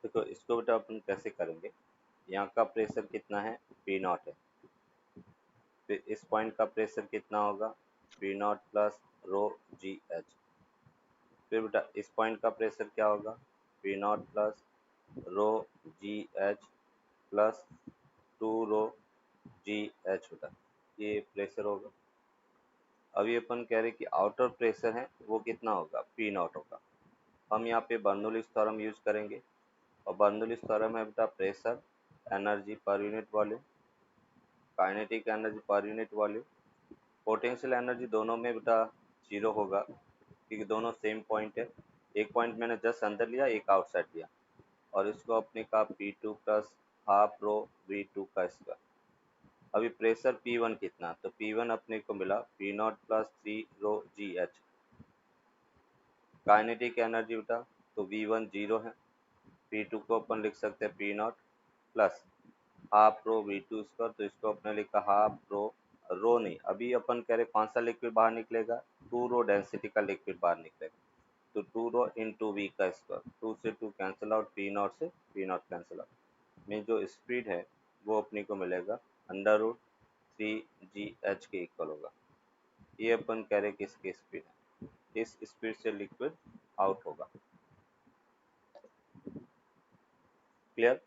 देखो इसको बेटा अपन कैसे करेंगे, यहाँ का प्रेशर कितना है, पी नॉट है, फिर इस पॉइंट का प्रेशर कितना होगा, पी नॉट प्लस रो जी एच, फिर बेटा इस पॉइंट का प्रेशर क्या होगा, पी नॉट प्लस रो जी एच प्लस 2 रो जी एच बेटा, ये प्रेशर होगा। अभी अपन कह रहे कि आउटर प्रेशर है वो कितना होगा, पी नॉट होगा। हम यहाँ पे बर्नौलीज थ्योरम यूज करेंगे, और बर्नौलीज थ्योरम है बेटा pressure, energy per unit volume, kinetic energy per unit volume, potential energy दोनों में बेटा जीरो होगा क्योंकि दोनों सेम पॉइंट है। एक पॉइंट मैंने जस्ट अंदर लिया, एक आउटसाइड लिया, और इसको अपने का P2 प्लस हाफ रो V2 का स्क्वायर। अभी प्रेशर P1 कितना, तो P1 अपने को मिला P नॉट प्लस 3 रो जी एच। काइनेटिक एनर्जी बेटा तो V1 जीरो है, P2 को अपन लिख सकते हैं P नॉट प्लस हाफ रो V2 स्क्वायर, तो इसको अपने लिखा हाफ रो नहीं, अभी अपन कह रहे कौन सा लिक्विड बाहर निकलेगा, 2 रो डेंसिटी का लिक्विड बाहर निकलेगा, तो 2 रो इंटू वी का स्क्वायर, 2 से 2 कैंसिल आउट, P नॉट से P नॉट कैंसिल आउट, में जो स्पीड है वो अपने को मिलेगा अंडर रूट 3GH के इक्वल होगा। ये अपन कह रहे किसकी स्पीड है, इस स्पीड से लिक्विड आउट होगा। क्लियर?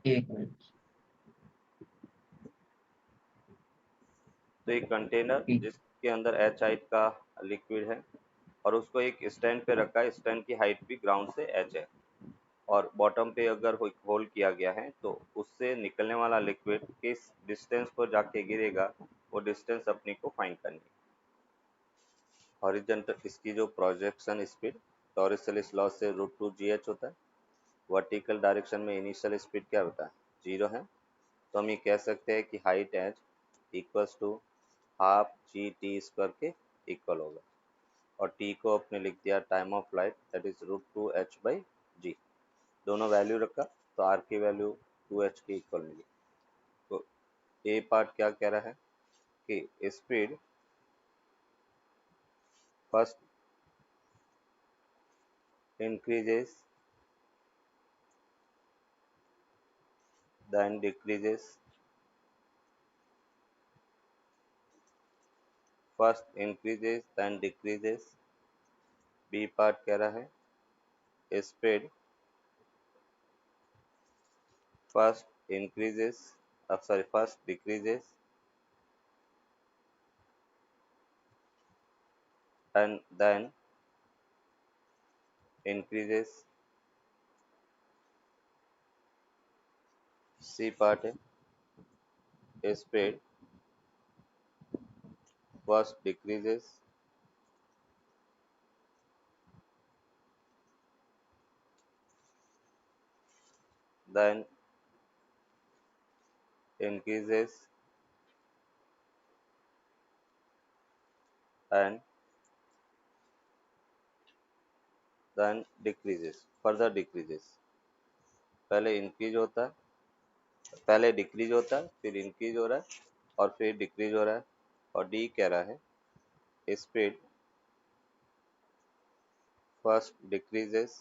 एक मिनट। तो एक कंटेनर जिसके अंदर H हाइट का लिक्विड है और उसको एक स्टैंड पे रखा है, स्टैंड की हाइट भी ग्राउंड से H है, और बॉटम पे अगर होल किया गया है तो उससे निकलने वाला लिक्विड किस डिस्टेंस पर जाके गिरेगा, वो डिस्टेंस अपने को फाइंड करनी है। हॉरिजॉन्टल इसकी जो प्रोजेक्शन स्पीड टॉरिसलिस लॉ से √2GH होता है, वर्टिकल डायरेक्शन में इनिशियल स्पीड क्या होता है, जीरो है, तो हम ये कह सकते हैं कि height H equals to half GT square के इक्वल होगा, और T को अपने लिख दिया time of flight that is √2H/G। दोनों वैल्यू रखा तो R की वैल्यू 2H के इक्वल मिली। तो ए पार्ट क्या कह रहा है कि speed first increases then decreases, first increases then decreases। B part कह रहा है speed first increases first decreases and then increases। C part है speed first decreases then increases and then decreases, further decreases। पहले increase होता है, पहले decrease होता है, फिर इंक्रीज हो रहा है और फिर डिक्रीज हो रहा है। और डी कह रहा है स्पीड फर्स्ट डिक्रीजेस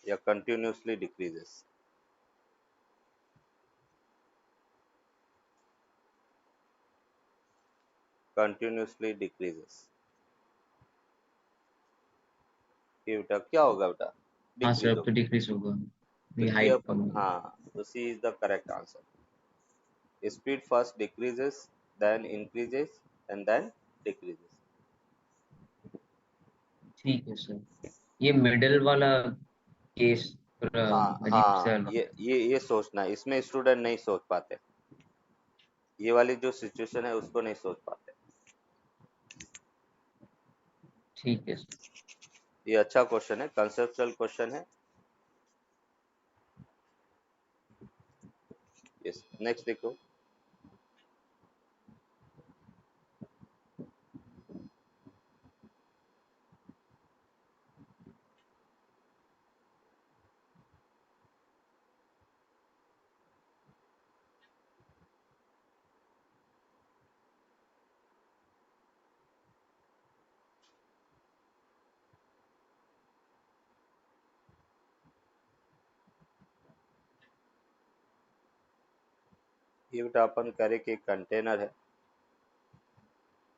या कंटिन्यूसली डिक्रीजेस। कंटिन्यूसली डिक्रीजेस, ये बेटा क्या होगा बेटा, हाँ डिक्रीज सर, तो होगा। डिक्रीज होगा, तो ये ये हाइट कम अपन, होगी। हाँ तो C is the correct answer. Speed first decreases then increases and then decreases. ठीक है सर। ये मिडिल वाला केस थोड़ा हाँ अजीब सा हाँ, लग रहा ये सोचना है, इसमें स्टूडेंट नहीं सोच पाते, ये वाली जो सिचुएशन है उसको नहीं सोच पाते। है। ठीक है सर। ये अच्छा क्वेश्चन है, कंसेप्चुअल क्वेश्चन है। यस, नेक्स्ट देखो। ये बेटा अपन करें कि कंटेनर है,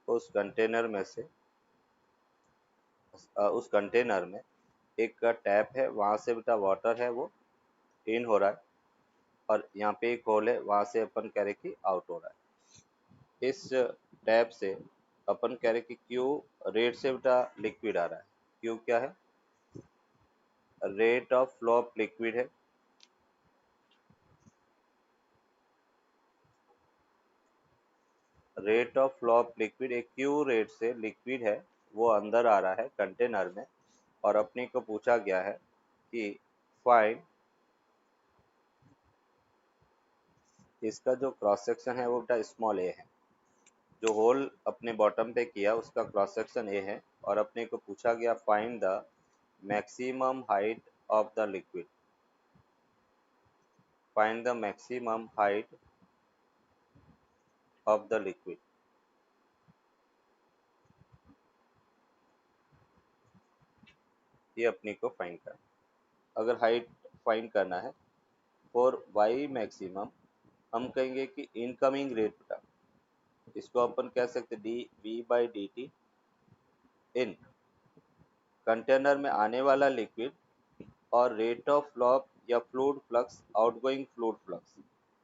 उस कंटेनर में से उस कंटेनर में एक टैप है, वहां से बेटा वाटर है वो इन हो रहा है, और यहाँ पे एक होल है, वहां से अपन कह रहे कि आउट हो रहा है। इस टैप से अपन कह रहे कि क्यू रेट से बेटा लिक्विड आ रहा है। क्यू क्या है? Rate of flow of liquid है। Rate of flow of liquid, एक क्यू रेट से लिक्विड है वो अंदर आ रहा है कंटेनर में, और अपने को पूछा गया है कि फाइंड इसका जो क्रॉस सेक्शन है वो बेटा स्मॉल ए है। जो होल अपने बॉटम पे किया उसका क्रॉस सेक्शन ए है, और अपने को पूछा गया find the maximum height of the liquid. Find the maximum height of the liquid. ये अपने को फाइंड करना। अगर हाइट फाइंड करना है फॉर वाई मैक्सिमम, हम कहेंगे कि इनकमिंग रेट बेटा, इसको अपन कह सकते d V by d t in container में आने वाला लिक्विड, और रेट ऑफ फ्लो या fluid flux, outgoing fluid flux,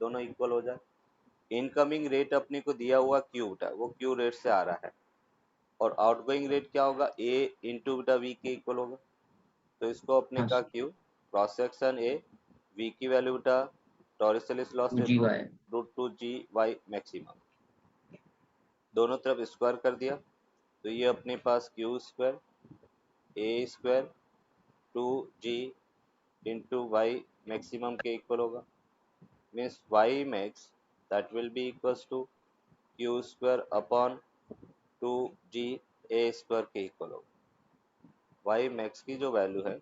दोनों इक्वल हो जाए। इनकमिंग रेट अपने को दिया हुआ क्यू बेटा, वो क्यू रेट से आ रहा है, और आउटगोइंग रेट क्या होगा? ए इंटू बेटा वी के इक्वल होगा। तो इसको अपने हाँ का sir, Q cross section A, V की वैल्यू बेटा Torricelli's law G root Y. Root two G Y maximum, दोनों तरफ स्क्वायर कर दिया। तो ये अपने पास Q square A square two G into Y maximum के इक्वल होगा। Means Y max that will be equals to Q square upon two G A square के इक्वल होगा। वाई मैक्स की जो वैल्यू है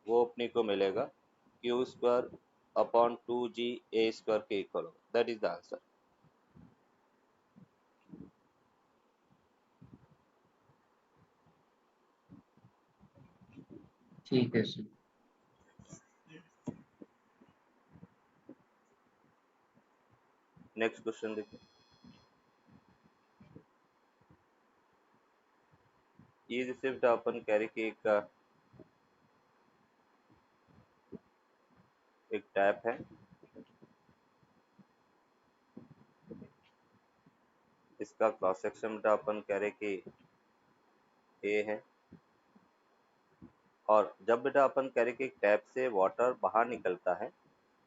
वो अपने को मिलेगा Q square upon two G ए स्क्वायर के इक्वल होगा। That is the answer. ठीक है सर। नेक्स्ट क्वेश्चन देखिए। ये जैसे बेटा अपन कह रहे कि एक टैप है, इसका क्रॉस सेक्शन बेटा अपन कह रहे कि ए है, और जब बेटा अपन कह रहे कि टैप से वाटर बाहर निकलता है,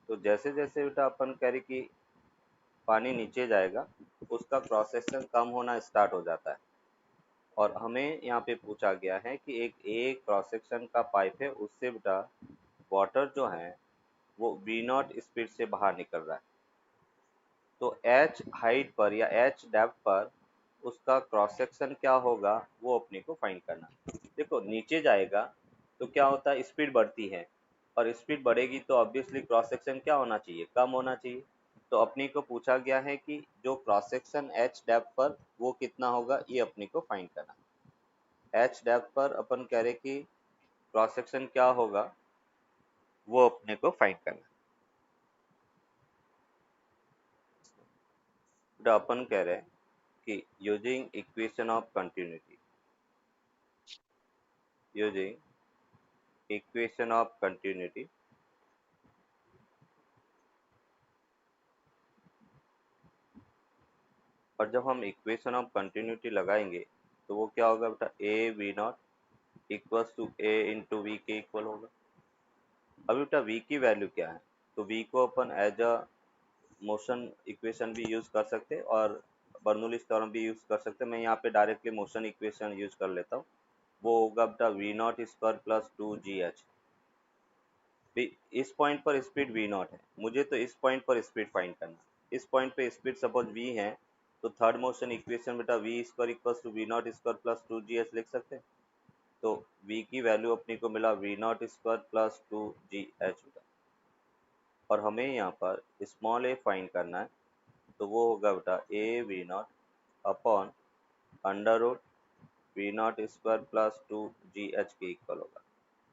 तो जैसे जैसे बेटा अपन कह रहे कि पानी नीचे जाएगा उसका क्रॉस सेक्शन कम होना स्टार्ट हो जाता है। और हमें यहाँ पे पूछा गया है कि एक क्रॉस सेक्शन का पाइप है, उससे बेटा वाटर जो है वो वी नॉट स्पीड से बाहर निकल रहा है। तो एच हाइट पर या एच डेप्थ पर उसका क्रॉस सेक्शन क्या होगा वो अपने को फाइंड करना। देखो नीचे जाएगा तो क्या होता है, स्पीड बढ़ती है, और स्पीड बढ़ेगी तो ऑब्वियसली क्रॉस सेक्शन क्या होना चाहिए? कम होना चाहिए। तो अपने को पूछा गया है कि जो क्रॉस सेक्शन एच डेप्थ पर वो कितना होगा, ये अपने को फाइंड करना। एच डेप्थ पर अपन कह रहे कि क्रॉस सेक्शन क्या होगा वो अपने को फाइंड करना। तो अपन कह रहे हैं कि using equation of continuity, using equation of continuity, और जब हम इक्वेशन ऑफ कंटिन्यूटी लगाएंगे तो वो क्या होगा बेटा? A v naught equals to a into v के इक्वल होगा। अभी बेटा वी की वैल्यू क्या है? तो वी को अपन एज अ मोशन इक्वेशन भी यूज कर सकते हैं, और बर्नौलीज थ्योरम भी यूज कर सकते हैं। मैं यहाँ पे डायरेक्टली मोशन इक्वेशन यूज कर लेता हूँ। वो होगा बेटा v naught square plus two g h. इस पॉइंट पर स्पीड वी नॉट है, मुझे तो इस पॉइंट पर स्पीड फाइंड करना। इस पॉइंट पे स्पीड सपोज वी है, तो थर्ड मोशन इक्वेशन बेटा v square equals to v naught square plus two g h लिख सकते हैं। तो v की वैल्यू अपने को मिला we naught square plus two g h, और हमें यहाँ पर स्मॉल ए फाइंड करना है। तो वो होगा बेटा a v naught upon under root v naught square plus two g H के इक्वल होगा।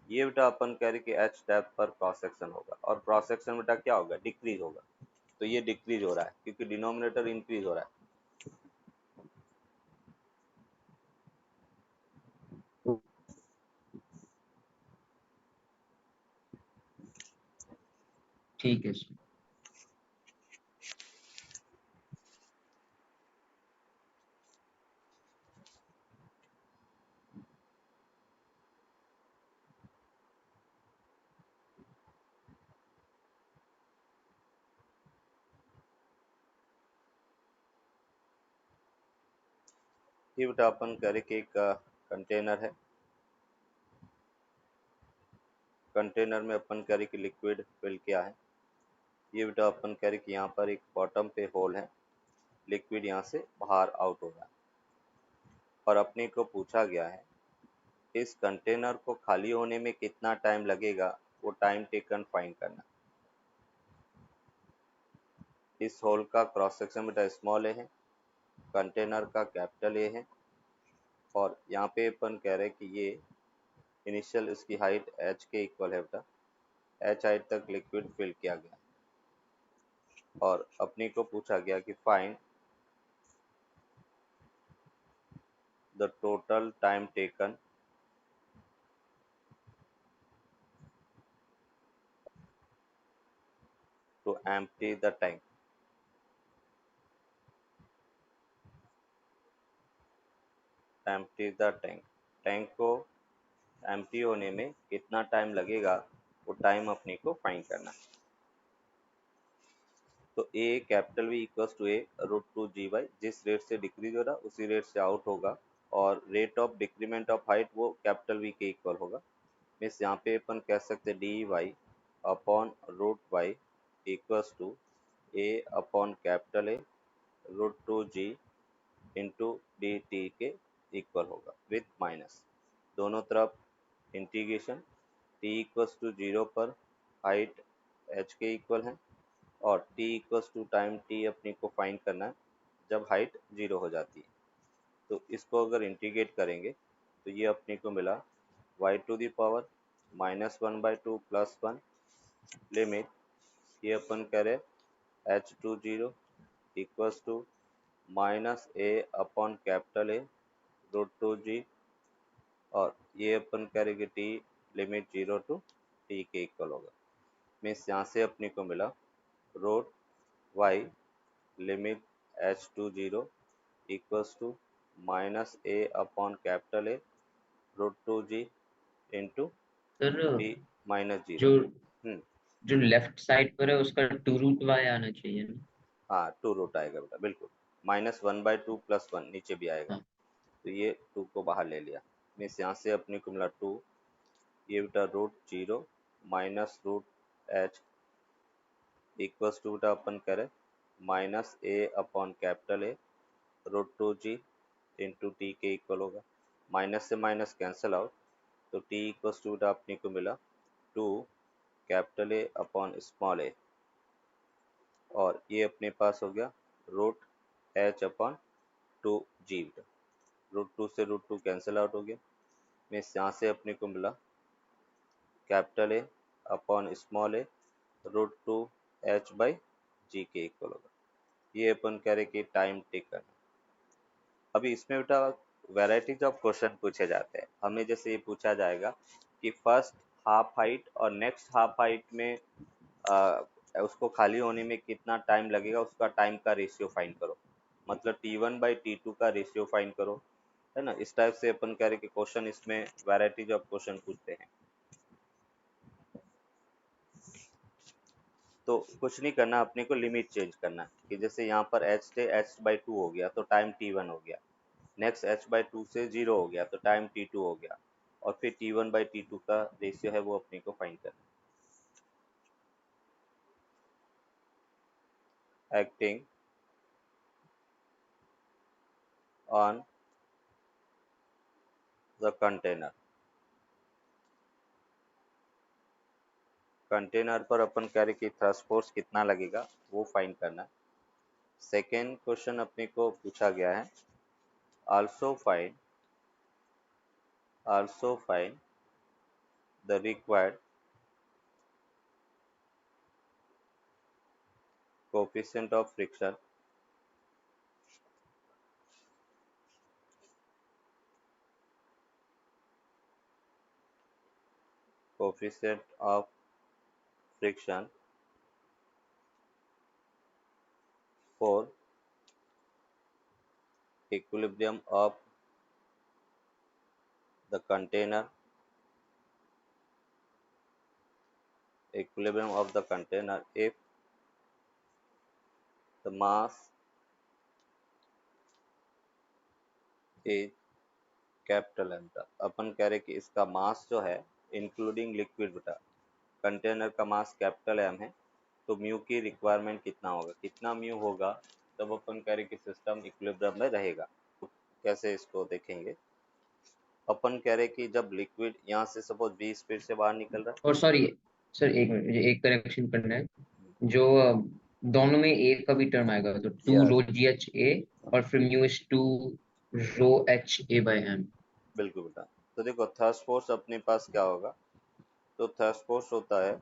ये बेटा अपन कह रहे कि एच डेप्थ पर क्रॉस सेक्शन होगा, और क्रॉस सेक्शन बेटा क्या होगा? डिक्रीज होगा। तो ये डिक्रीज हो रहा है क्योंकि डिनोमिनेटर इंक्रीज हो रहा है। ठीक है सर। ये बेटा अपन करें कि एक कंटेनर है, कंटेनर में अपन करें कि लिक्विड फिल किया है। ये बेटा अपन करें कि यहाँ पर एक बॉटम पे होल है, लिक्विड यहाँ से बाहर आउट हो रहा है और अपने को पूछा गया है इस कंटेनर को खाली होने में कितना टाइम लगेगा, वो टाइम टेकन फाइंड करना। इस होल का क्रॉस सेक्शन बेटा स्मॉल ए है, कंटेनर का कैपिटल ए है और यहाँ पे अपन कह रहे हैं कि ये इनिशियल इसकी हाइट h के इक्वल है बेटा, h हाइट तक लिक्विड फिल किया गया और अपने को पूछा गया कि find the total time taken to empty the tank. Empty the tank, tank को एम्प्टी होने में कितना टाइम लगेगा, वो टाइम अपने को फाइंड करना। तो A capital V equals to A root two G by, जिस रेट से डिक्रीज हो रहा उसी रेट से आउट होगा और rate of decrement of height वो कैपिटल वी के इक्वल होगा। मीन्स यहाँ पे अपन कह सकते D Y upon root Y equals to A upon capital A root two G into D T के इक्वल होगा विथ माइनस दोनों तरफ integration. T equals to zero पर हाइट एच के इक्वल है और t equals to time t अपने को फाइंड करना है जब हाइट जीरो हो जाती है। तो इसको अगर इंटीग्रेट करेंगे तो ये अपने को मिला y to the power minus one by two plus one limit, ये अपन करें h to zero equals to minus A upon capital A root two G और ये अपन करेंगे t limit zero to t के इक्वल होगा। मीन्स यहाँ से अपने को मिला root y limit h to zero equals to minus A upon capital A root two G into sir T minus zero. जो जो लेफ्ट साइड पर है उसका टू रूट वाई आना चाहिए ना। हाँ टू रूट आएगा बेटा, बिल्कुल minus one by two plus one नीचे भी आएगा। हाँ तो ये टू को बाहर ले लिया, मीन्स यहाँ से अपने को मिला टू, ये बेटा root zero minus root H equals to बेटा अपन करें minus A upon capital A root two G into T के इक्वल होगा। माइनस से माइनस कैंसिल आउट तो टी इक्वल्स टू अपने को मिला two capital A upon small A और ये अपने पास हो गया root H upon two G. Root two से रूट टू कैंसिल आउट हो गया, मीन्स यहाँ से अपने को मिला capital A upon small A root two H by G के इक्वल होगा। ये अपन कह रहे कि टाइम टेकन। अभी इसमें बेटा वैरायटीज ऑफ क्वेश्चन पूछे जाते हैं। हमें जैसे ये पूछा जाएगा कि फर्स्ट हाफ हाइट और नेक्स्ट हाफ हाइट में उसको खाली होने में कितना टाइम लगेगा, उसका टाइम का रेशियो फाइंड करो, मतलब T1 बाई T2 का रेशियो फाइंड करो, है ना। इस टाइप से अपन कह रहे कि क्वेश्चन इसमें वैरायटीज ऑफ क्वेश्चन पूछते हैं। तो कुछ नहीं करना, अपने को लिमिट चेंज करना कि जैसे यहाँ पर h से h बाई टू हो गया तो टाइम T1 हो गया, नेक्स्ट h बाई टू से जीरो हो गया तो टाइम T2 हो गया और फिर T1 बाई T2 का रेशियो है वो अपने को फाइंड करना। Acting on the container, container पर अपन कह रहे कि थ्रस्ट फोर्स कितना लगेगा वो फाइंड करना। सेकेंड क्वेश्चन अपने को पूछा गया है also find the required coefficient of friction for equilibrium of the container if the mass is capital M था। अपन कह रहे कि इसका मास जो है इंक्लूडिंग लिक्विड बेटा कंटेनर का मास कैपिटल एम है, तो म्यू की रिक्वायरमेंट कितना होगा, कितना म्यू होगा तब अपन कह रहे कि सिस्टम इक्विलिब्रियम में रहेगा। तो कैसे इसको देखेंगे, अपन कह रहे कि जब लिक्विड यहाँ से सपोज v स्पीड से बाहर निकल रहा और सॉरी सर, एक मिनट, मुझे एक करेक्शन करना है। जो दोनों में ए का भी टर्म आएगा, तो है, two yes rho ji h a और फिर mu is two rho h a by m. बिल्कुल बेटा। तो देखो थ्रस्ट फोर्स अपने पास क्या होगा, तो थ्रस्ट फोर्स होता है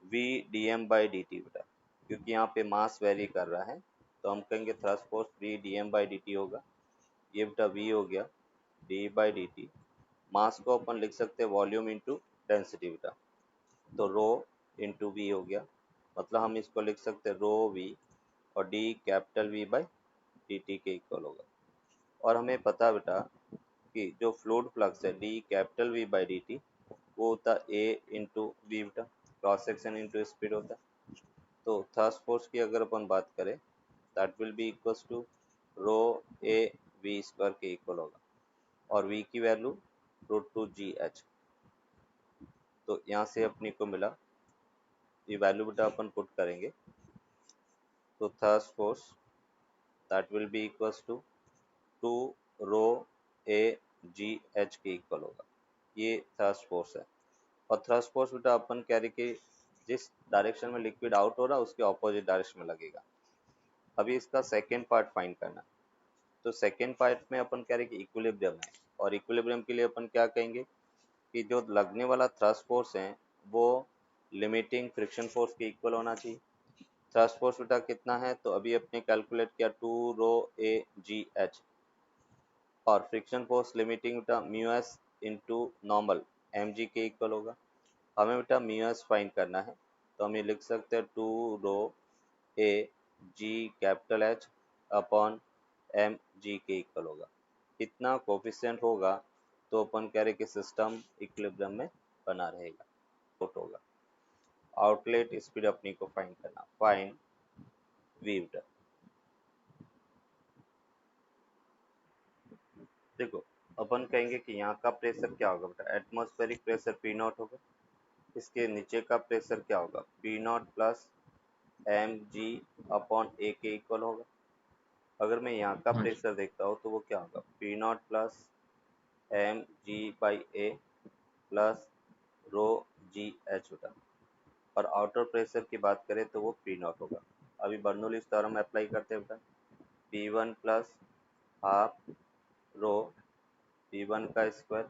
v dm बाई dt बेटा, क्योंकि यहाँ पे मास वेरी कर रहा है तो हम कहेंगे thrust force v dm by dt होगा। ये बेटा v हो गया d बाई dt। मास को अपन लिख सकते हैं वॉल्यूम इंटू डेंसिटी बेटा, तो रो इंटू वी हो गया, मतलब हम इसको लिख सकते हैं रो वी और D capital V by d T के इक्वल होगा। और हमें पता बेटा कि जो फ्लूइड फ्लक्स है D capital V by d T वो होता है ए इंटू वी बेटा, क्रॉस सेक्शन इंटू स्पीड होता है। तो थर्स्ट फोर्स की अगर अपन बात करें that will be equals to rho a v square के इक्वल होगा, और वी की value root two g h. तो यहाँ से अपने को मिला ये वैल्यू बेटा अपन पुट करेंगे, तो thrust force that will be equals to 2 rho A g H के इक्वल होगा। ये थ्रस्ट फोर्स है। और थ्रस्ट फोर्स बेटा अपन कह रहे कि जिस डायरेक्शन में लिक्विड आउट हो रहा है उसके ऑपोजिट डायरेक्शन में लगेगा। अभी इसका सेकेंड पार्ट फाइंड करना, तो सेकेंड पार्ट में अपन कह रहे कि इक्विलिब्रियम है, और इक्विलिब्रियम के लिए अपन क्या कहेंगे कि जो लगने वाला थ्रस्ट फोर्स है वो लिमिटिंग फ्रिक्शन फोर्स के इक्वल होना चाहिए। थ्रस्ट फोर्स बेटा कितना है, तो अभी अपने कैलकुलेट किया 2 रो ए जी एच, और फ्रिक्शन फोर्स लिमिटिंग बेटा mu s into normal m जी के इक्वल होगा। हमें बेटा म्यू एस फाइंड करना है, तो हम ये लिख सकते हैं 2 रो ए G capital H upon M जी के इक्वल होगा। कितना कोफिशिएंट होगा, तो अपन कह रहे कि सिस्टम इक्विलिब्रियम में बना रहेगा। आउट होगा, आउटलेट स्पीड अपनी को फाइंड करना, फाइंड वी बेटा। देखो अपन कहेंगे कि यहाँ का प्रेशर क्या होगा बेटा, एटमॉस्फेरिक प्रेशर पी नॉट होगा। इसके नीचे का प्रेशर क्या होगा, P naught plus M G upon A के इक्वल होगा। अगर मैं यहाँ का हाँ जी। प्रेशर देखता हूँ तो वो क्या होगा, P naught plus M g by a plus rho ji h बेटा। और आउटर प्रेशर की बात करें तो वो पी नॉट होगा। अभी बर्नौलीज थ्योरम अप्लाई करते हैं बेटा, P one plus half rho P one का square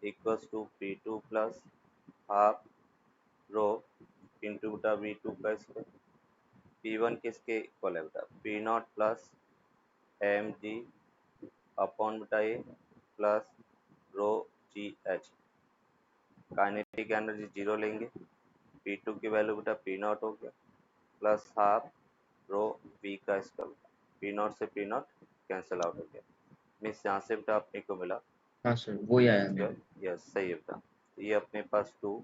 equals to P two plus half rho into बेटा वी टू का स्क्वायर। पी वन किसके इक्वल है बेटा, P naught plus M G upon बेटा A plus rho ji H. Kinetic energy zero लेंगे, P two की value बेटा P naught हो गया प्लस हाफ रो वी का स्क्वायर। पी नॉट से पी नॉट कैंसिल आउट हो गया, मीन्स यहाँ से बेटा अपने को मिला हाँ सर, वो ही वी आया मेरे। स्क्वायर। यस सही है बेटा। तो ये अपने पास 2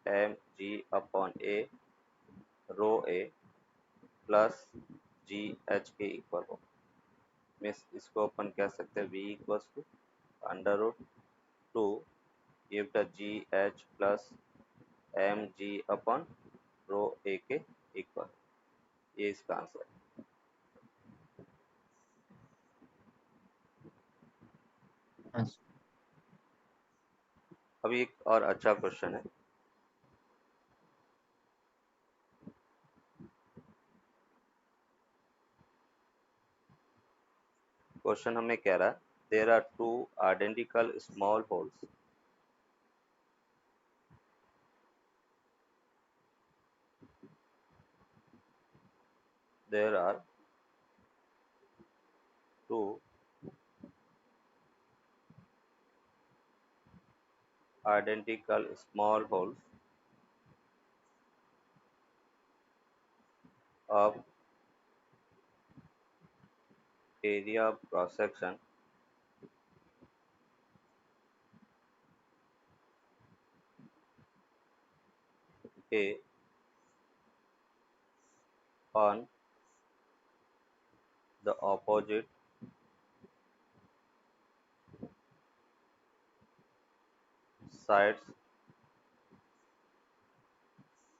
M G upon A rho A plus G H के इक्वल हो, मीन्स इसको अपन कह सकते हैं V equals to under root 2 ये बेटा G H plus M G upon rho A के इक्वल। ये इसका आंसर है। हाँ सर। अभी एक और अच्छा क्वेश्चन है, क्वेश्चन हमें कह रहा है there are two identical small holes there are two identical small holes of area cross section A on the opposite sides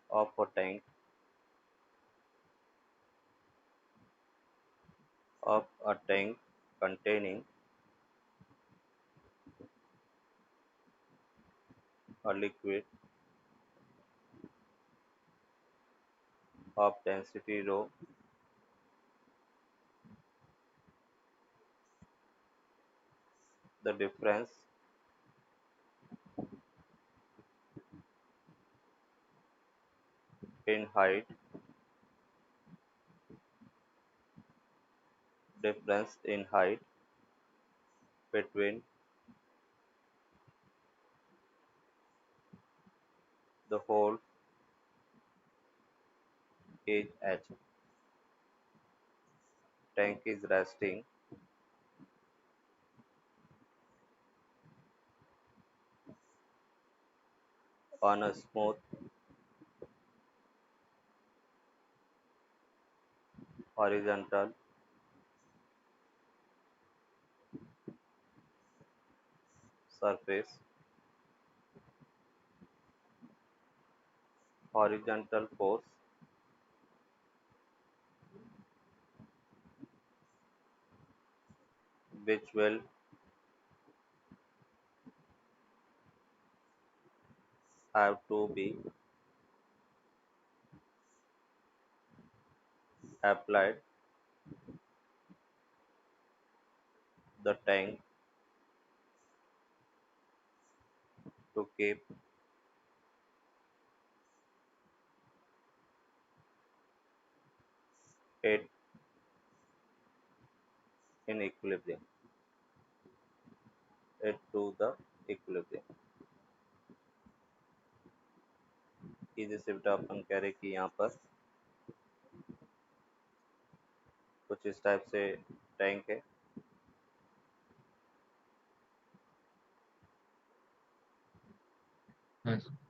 of a tank containing a liquid of density rho. The difference in height difference in height between the holes is h. Tank is resting on a smooth horizontal surface. Horizontal force which will have to be applied the tank to keep it in equilibrium, it to the equilibrium. कि जैसे बेटा अपन कह रहे कि यहाँ पर कुछ इस टाइप से टैंक है, हाँ सर।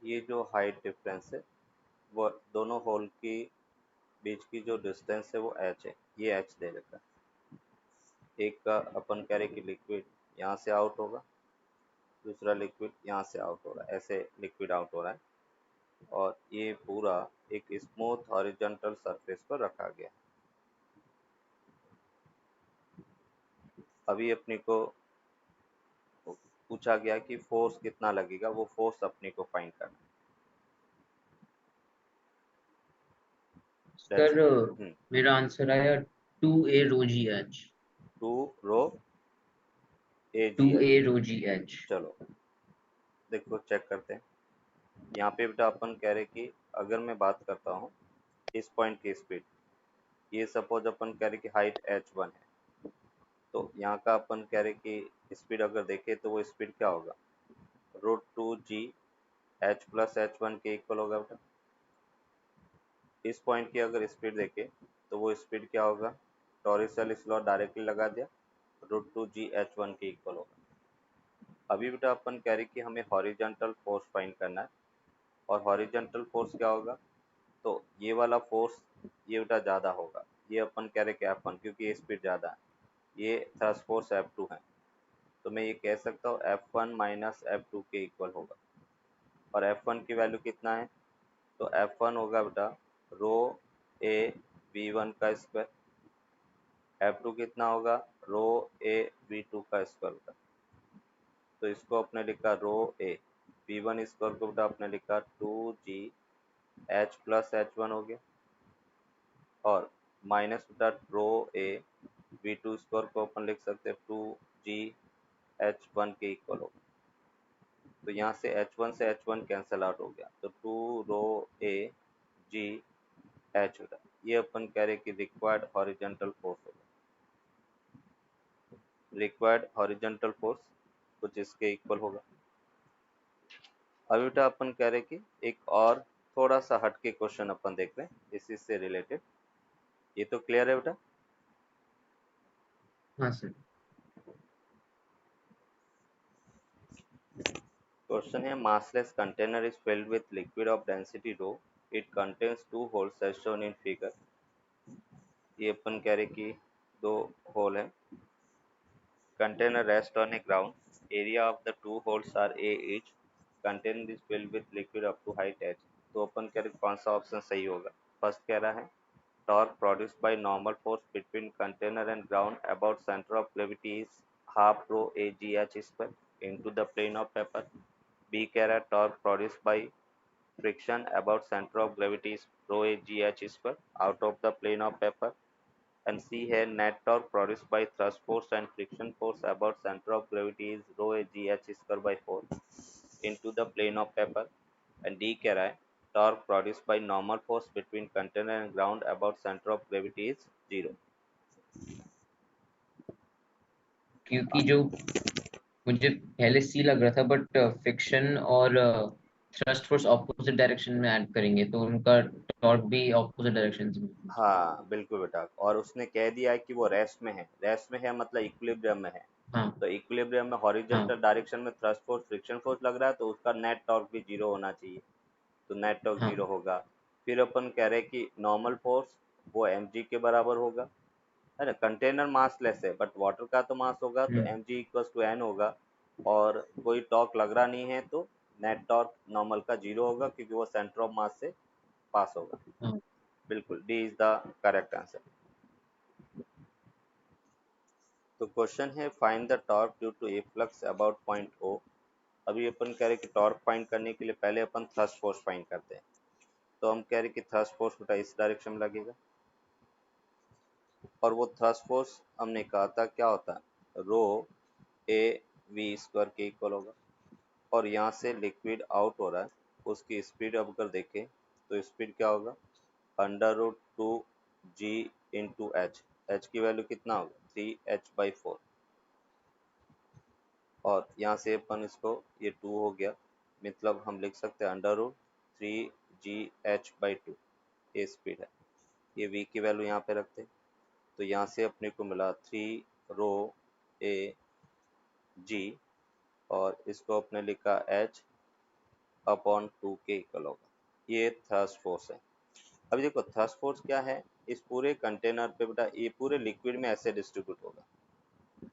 ये जो हाइट डिफरेंस है वो दोनों होल की बीच की जो डिस्टेंस है वो h है, ये h दे रखा है। एक का अपन कह रहे कि लिक्विड यहाँ से आउट होगा, दूसरा लिक्विड यहाँ से आउट हो रहा है, ऐसे लिक्विड आउट हो रहा है और ये पूरा एक स्मूथ हॉरिजॉन्टल सरफेस पर रखा गया। अभी अपने को पूछा गया कि फोर्स कितना लगेगा, वो फोर्स अपने को फाइंड करना है। सर मेरा आंसर आया 2a रो जी एच। 2 रो ए जी 2a एच। रो जी एच। चलो देखो चेक करते हैं। यहाँ पे बेटा अपन कह रहे कि अगर मैं बात करता हूँ इस पॉइंट की स्पीड, ये सपोज अपन कह रहे कि हाइट h1 है, तो यहाँ का अपन कह रहे कि स्पीड अगर देखें तो वो स्पीड क्या होगा, √2g h प्लस h1 के इक्वल होगा बेटा। इस पॉइंट की अगर स्पीड देखें तो वो स्पीड क्या होगा, टॉरिसल लॉ डायरेक्टली लगा दिया, √2g h1 के इक्वल होगा। अभी बेटा अपन कह रहे कि हमें हॉरिजॉन्टल फोर्स फाइंड करना है, और हॉरिजॉन्टल फोर्स क्या होगा, तो ये वाला फोर्स ये बेटा ज़्यादा होगा, ये अपन कह रहे कि F1 क्योंकि ये स्पीड ज़्यादा है, ये थ्रस्ट फोर्स F2 है, तो मैं ये कह सकता हूँ F1 माइनस F2 के इक्वल होगा। और F1 की वैल्यू कितना है, तो F1 होगा बेटा रो ए V1 का स्क्वायर F2 कितना होगा, रो ए V2 का स्क्वायर होगा। तो इसको अपने लिखा रो ए V1 स्क्वायर को बेटा अपने लिखा 2GH प्लस H1 हो गया, और माइनस बेटा रो ए V2 स्क्वायर को अपन लिख सकते हैं 2GH1 के इक्वल होगा। तो यहाँ से H1 से H1 कैंसिल आउट हो गया, तो 2 रो ए जी एच होगा। ये अपन कह रहे कि रिक्वायर्ड हॉरिजेंटल फोर्स होगा, रिक्वायर्ड हॉरिजेंटल फोर्स कुछ इसके इक्वल होगा। अभी बेटा अपन कह रहे कि एक और थोड़ा सा हट के क्वेश्चन अपन देख रहे हैं इसी से रिलेटेड। ये तो क्लियर है बेटा? हाँ सर। क्वेश्चन है massless container is filled with liquid of density rho. It contains two holes as shown in figure. ये अपन कह रहे कि दो होल है। Container rests on a ground. Area of the two holes are A each. Container is filled with liquid up to height h. तो अपन कह रहे कौन सा ऑप्शन सही होगा? फर्स्ट कह रहा है torque produced by normal force between container and ground about center of gravity is half rho AGH square into the plane of paper. B कह रहा है torque produced by friction about center of gravity is rho AGH square out of the plane of paper. And C है net torque produced by thrust force and friction force about center of gravity is rho AGH square by 4 into the plane of paper. And D कह रहा है torque produced by normal force between container and ground about center of gravity is 0. क्योंकि जो मुझे पहले सी लग रहा था, बट फ्रिक्शन और थ्रस्ट फोर्स ऑपोजिट डायरेक्शन में ऐड करेंगे तो उनका टॉर्क भी ऑपोजिट डायरेक्शन में। हाँ बिल्कुल बेटा, और उसने कह दिया है कि वो रेस्ट में है, रेस्ट में है मतलब इक्विलिब्रियम में है। हाँ तो इक्विलिब्रियम में हॉरिजॉन्टल हाँ डायरेक्शन में थ्रस्ट फोर्स फ्रिक्शन फोर्स लग रहा है, तो उसका नेट टॉर्क भी जीरो होना चाहिए, तो नेट टॉर्क जीरो हाँ होगा। फिर अपन कह रहे हैं कि नॉर्मल फोर्स वो mg के बराबर होगा, है ना। कंटेनर मासलेस है बट वाटर का तो मास होगा, तो हम्म, mg इक्वल्स टू n होगा, और कोई टॉर्क लग रहा नहीं है तो नेट टॉर्क नॉर्मल का जीरो होगा क्योंकि वो सेंटर ऑफ मास से पास होगा। हाँ बिल्कुल D is the correct answer. तो क्वेश्चन है find the torque due to a flux about point O. अभी अपन कह रहे कि टॉर्क फाइंड करने के लिए पहले अपन थ्रस्ट फोर्स फाइंड करते हैं। तो हम कह रहे कि थ्रस्ट फोर्स बेटा इस डायरेक्शन में लगेगा, और वो थ्रस्ट फोर्स हमने कहा था क्या होता है, रो ए वी स्क्वायर के इक्वल होगा। और यहाँ से लिक्विड आउट हो रहा है, उसकी स्पीड अब अगर देखें तो स्पीड क्या होगा, अंडर रूट 2 जी इंटू एच। एच की वैल्यू कितना होगा, 3h/4। और यहाँ से अपन इसको, ये 2 हो गया, मतलब हम लिख सकते हैं अंडर रूट 3GH/2 ये स्पीड है। ये v की वैल्यू यहाँ पे रखते हैं, तो यहाँ से अपने को मिला 3ρAg, और इसको अपने लिखा h/2 के इक्वल होगा। ये थ्रस्ट फोर्स है। अभी देखो थ्रस्ट फोर्स क्या है, इस पूरे कंटेनर पे बेटा ये पूरे लिक्विड में ऐसे डिस्ट्रीब्यूट होगा,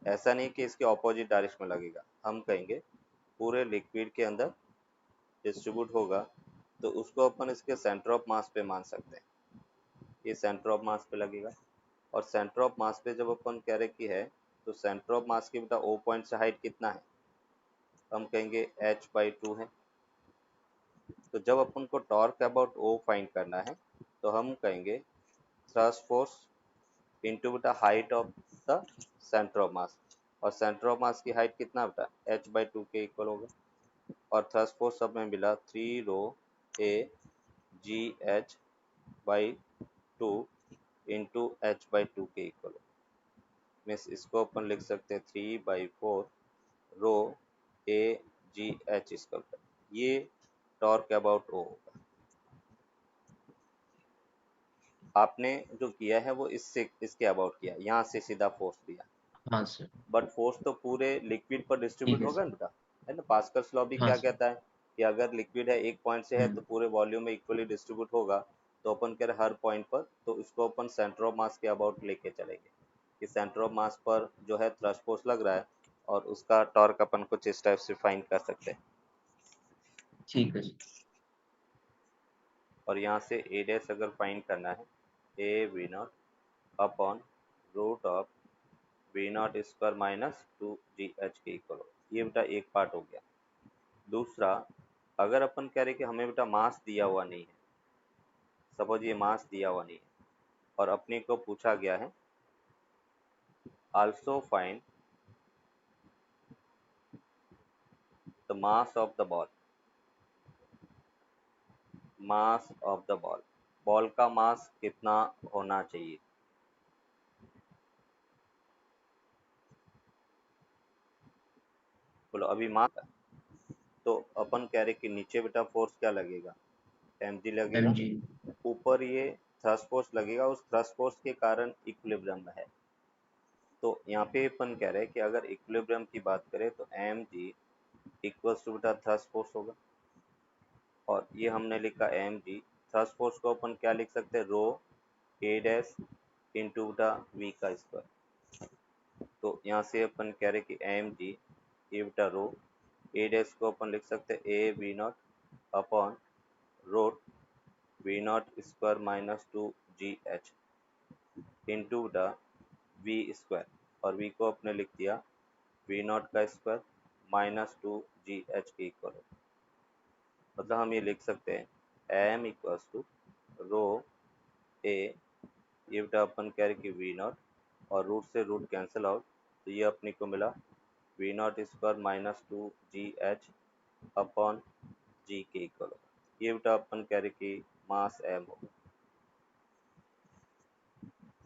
ऐसा नहीं कि इसके ऑपोजिट डायरेक्शन में लगेगा। हम कहेंगे पूरे लिक्विड के अंदर डिस्ट्रीब्यूट होगा, तो उसको अपन इसके सेंटर ऑफ मास पे मान सकते हैं, ये सेंटर ऑफ मास पे लगेगा। और सेंटर ऑफ मास पे जब अपन कह रहे कि है, तो सेंटर ऑफ मास की बेटा ओ पॉइंट से हाइट कितना है, हम कहेंगे h/2 है। तो जब अपन को टॉर्क अबाउट ओ फाइंड करना है, तो हम कहेंगे थ्रस्ट फोर्स इंटू बेटा height of the centre of mass, और सेंटर ऑफ मास की हाइट कितना बेटा h/2 के इक्वल होगा। और थ्रस्ट फोर्स सब में मिला 3ρAgH/2 इंटू h/2 के इक्वल होगा। मीन्स इसको अपन लिख सकते हैं 3/4ρAgH स्क्वायर। ये टॉर्क अबाउट ओ होगा। आपने जो किया है वो इससे इसके अबाउट किया, यहाँ से सीधा फोर्स दिया, हाँ सर। बट फोर्स तो पूरे लिक्विड पर ठीक डिस्ट्रीब्यूट है होगा सर। ना बेटा, है ना। पास्कल्स लॉ भी हाँ क्या सर। कहता है कि अगर लिक्विड है एक पॉइंट से है तो हम्म, पूरे वॉल्यूम में इक्वली डिस्ट्रीब्यूट होगा। तो अपन कह रहे हर पॉइंट पर, तो इसको अपन सेंटर ऑफ मास के अबाउट लेके चलेंगे कि सेंटर ऑफ मास पर जो है थ्रस्ट फोर्स लग रहा है, और उसका टॉर्क अपन कुछ इस टाइप से फाइंड कर सकते हैं। ठीक है सर। और यहाँ से ए डैश अगर फाइंड करना है, a v naught upon root of v naught square minus 2GH के इक्वल हो। ये बेटा एक पार्ट हो गया। दूसरा, अगर अपन कह रहे कि हमें बेटा मास दिया हुआ नहीं है, सपोज ये मास दिया हुआ नहीं है और अपने को पूछा गया है also find the mass of the ball, mass of the ball, ball का मास कितना होना चाहिए। बोलो अभी मास, तो अपन कह रहे कि नीचे बेटा फोर्स क्या लगेगा, mg लगेगा, mg। ऊपर ये थ्रस्ट फोर्स लगेगा, उस थ्रस्ट फोर्स के कारण इक्विलिब्रियम में है। तो यहाँ पे अपन कह रहे हैं कि अगर इक्विलिब्रियम की बात करें तो mg इक्वल्स टू बेटा थ्रस्ट फोर्स होगा, और ये हमने लिखा mg, थ्रस्ट फोर्स को अपन क्या लिख सकते हैं, रो a डैश इंटू बेटा v का स्क्वायर। तो यहाँ से अपन कह रहे कि mg ये बेटा रो a डैश को अपन लिख सकते हैं a v naught upon root v naught square minus 2GH into the v square, और वी को अपने लिख दिया वी नॉट का स्क्वायर माइनस 2GH के इक्वल है। मतलब हम ये लिख सकते हैं M equals to rho A, ये बेटा अपन कह रहे कि वी नॉट और रूट से रूट कैंसिल आउट, तो ये अपने को मिला we naught square minus 2GH upon G के इक्वल होगा। ये बेटा अपन कह रहे कि मास एम होगा।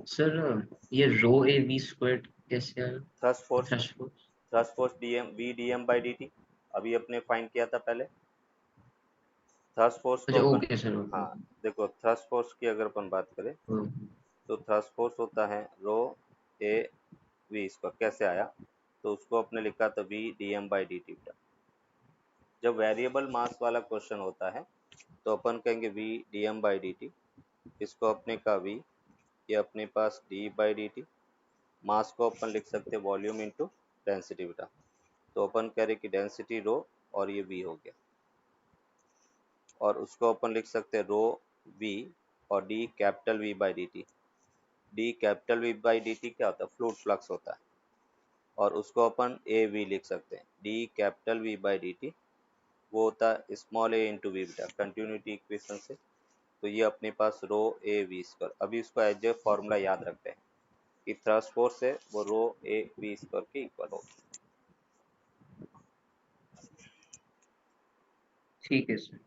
सर ये रो ए वी स्क्वायर कैसे आया? Thrust force, thrust force. Thrust force dm by dt अभी अपने फाइंड किया था पहले। थ्रस्ट फोर्स को अच्छा अपन, ओके सर ओके। हाँ देखो थ्रस्ट फोर्स की अगर अपन बात करें तो थ्रस्ट फोर्स होता है रो ए वी स्क्वायर। कैसे आया, तो उसको अपने लिखा था v dm बाई dt बेटा। जब वेरिएबल मास वाला क्वेश्चन होता है तो अपन कहेंगे v dm बाई dt, इसको अपने का v, ये अपने पास d बाई dt, मास को अपन लिख सकते हैं वॉल्यूम इंटू डेंसिटी बेटा। तो अपन कह रहे कि डेंसिटी रो और ये v हो गया, और उसको अपन लिख सकते हैं रो v और d capital V by d T. D capital V by d T क्या होता है, फ्लूइड फ्लक्स होता है, और उसको अपन ए वी लिख सकते हैं, D capital V by d T वो होता है स्मॉल ए इंटू वी बेटा, कंटिन्यूटी इक्वेशन से। तो ये अपने पास रो ए वी स्क्वायर। अभी इसको एज ए फॉर्मूला याद रखते हैं कि थ्रस्ट फोर्स है वो रो ए वी स्क्वायर के इक्वल होगा। ठीक है सर।